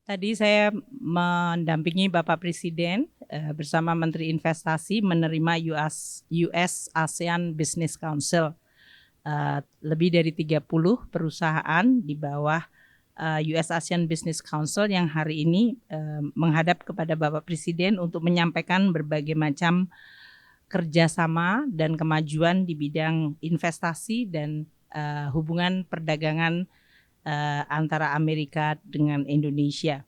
Tadi saya mendampingi Bapak Presiden bersama Menteri Investasi menerima US ASEAN Business Council. Lebih dari 30 perusahaan di bawah US ASEAN Business Council yang hari ini menghadap kepada Bapak Presiden untuk menyampaikan berbagai macam kerjasama dan kemajuan di bidang investasi dan hubungan perdagangan antara Amerika dengan Indonesia.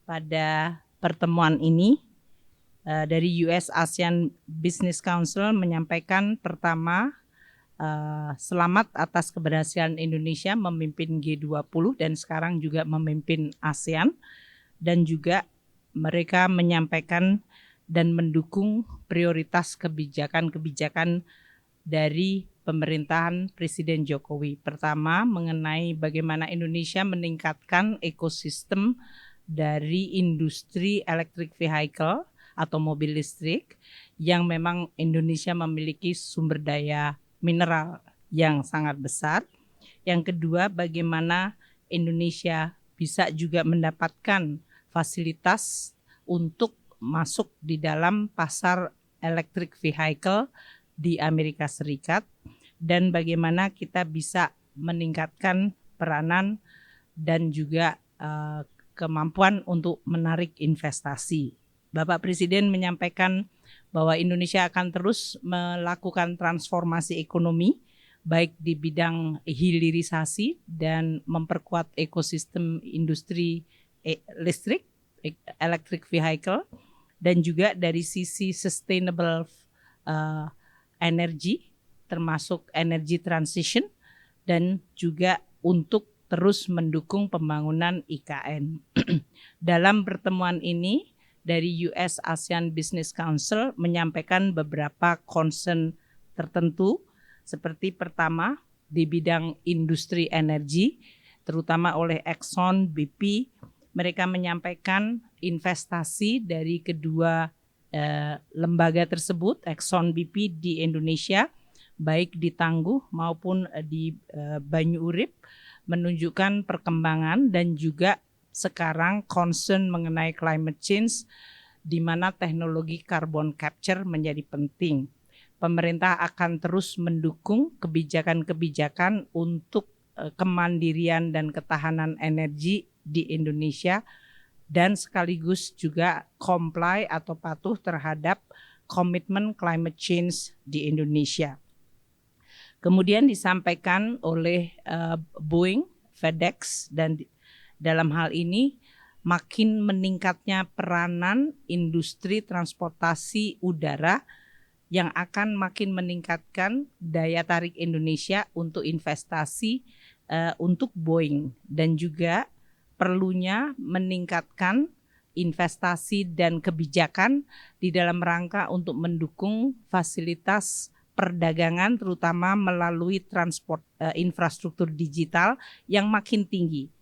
Pada pertemuan ini dari US ASEAN Business Council menyampaikan pertama selamat atas keberhasilan Indonesia memimpin G20 dan sekarang juga memimpin ASEAN, dan juga mereka menyampaikan dan mendukung prioritas kebijakan-kebijakan dari pemerintahan Presiden Jokowi. Pertama, mengenai bagaimana Indonesia meningkatkan ekosistem dari industri electric vehicle atau mobil listrik yang memang Indonesia memiliki sumber daya mineral yang sangat besar. Yang kedua, bagaimana Indonesia bisa juga mendapatkan fasilitas untuk masuk di dalam pasar electric vehicle di Amerika Serikat, dan bagaimana kita bisa meningkatkan peranan dan juga kemampuan untuk menarik investasi. Bapak Presiden menyampaikan bahwa Indonesia akan terus melakukan transformasi ekonomi baik di bidang hilirisasi dan memperkuat ekosistem industri listrik, electric vehicle, dan juga dari sisi sustainable energy, termasuk energy transition, dan juga untuk terus mendukung pembangunan IKN. Dalam pertemuan ini, dari US ASEAN Business Council menyampaikan beberapa concern tertentu, seperti pertama di bidang industri energi, terutama oleh Exxon, BP. Mereka menyampaikan investasi dari kedua lembaga tersebut, Exxon, BP di Indonesia, baik di Tangguh maupun di Banyu Urip, menunjukkan perkembangan dan juga sekarang concern mengenai climate change, di mana teknologi carbon capture menjadi penting. Pemerintah akan terus mendukung kebijakan-kebijakan untuk kemandirian dan ketahanan energi di Indonesia, dan sekaligus juga comply atau patuh terhadap komitmen climate change di Indonesia. Kemudian disampaikan oleh Boeing, FedEx, dan dalam hal ini makin meningkatnya peranan industri transportasi udara yang akan makin meningkatkan daya tarik Indonesia untuk investasi untuk Boeing, dan juga perlunya meningkatkan investasi dan kebijakan di dalam rangka untuk mendukung fasilitas perdagangan, terutama melalui infrastruktur digital yang makin tinggi.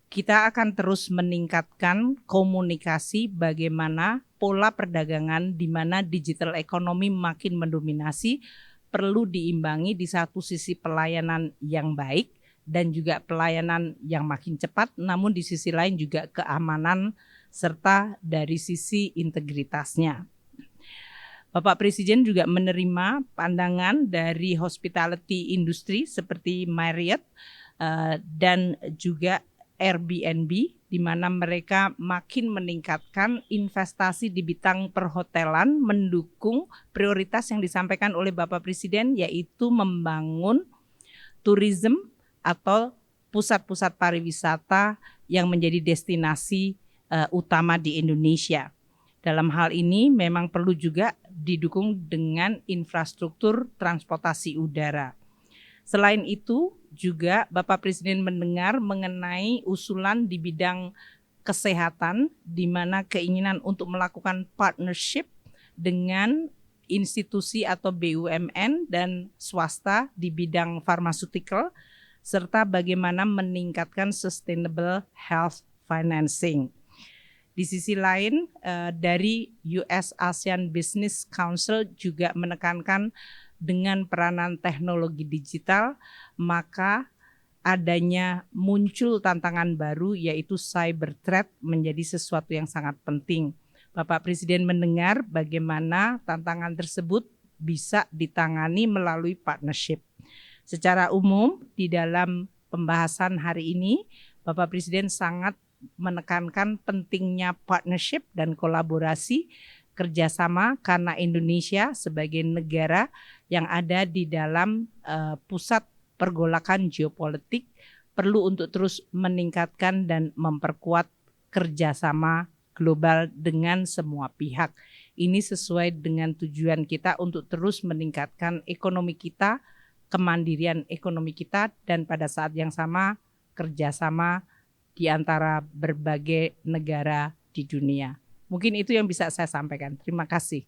Kita akan terus meningkatkan komunikasi bagaimana pola perdagangan di mana digital ekonomi makin mendominasi, perlu diimbangi di satu sisi pelayanan yang baik dan juga pelayanan yang makin cepat, namun di sisi lain juga keamanan serta dari sisi integritasnya. Bapak Presiden juga menerima pandangan dari hospitality industri seperti Marriott dan juga Airbnb, di mana mereka makin meningkatkan investasi di bidang perhotelan, mendukung prioritas yang disampaikan oleh Bapak Presiden, yaitu membangun tourism atau pusat-pusat pariwisata yang menjadi destinasi utama di Indonesia. Dalam hal ini memang perlu juga didukung dengan infrastruktur transportasi udara. Selain itu juga Bapak Presiden mendengar mengenai usulan di bidang kesehatan, di mana keinginan untuk melakukan partnership dengan institusi atau BUMN dan swasta di bidang pharmaceutical, serta bagaimana meningkatkan sustainable health financing. Di sisi lain, dari US ASEAN Business Council juga menekankan dengan peranan teknologi digital, maka adanya muncul tantangan baru yaitu cyber threat menjadi sesuatu yang sangat penting. Bapak Presiden mendengar bagaimana tantangan tersebut bisa ditangani melalui partnership. Secara umum di dalam pembahasan hari ini, Bapak Presiden sangat menekankan pentingnya partnership dan kolaborasi kerjasama karena Indonesia sebagai negara yang ada di dalam pusat pergolakan geopolitik perlu untuk terus meningkatkan dan memperkuat kerjasama global dengan semua pihak. Ini sesuai dengan tujuan kita untuk terus meningkatkan ekonomi kita, kemandirian ekonomi kita, dan pada saat yang sama kerjasama di antara berbagai negara di dunia. Mungkin itu yang bisa saya sampaikan. Terima kasih.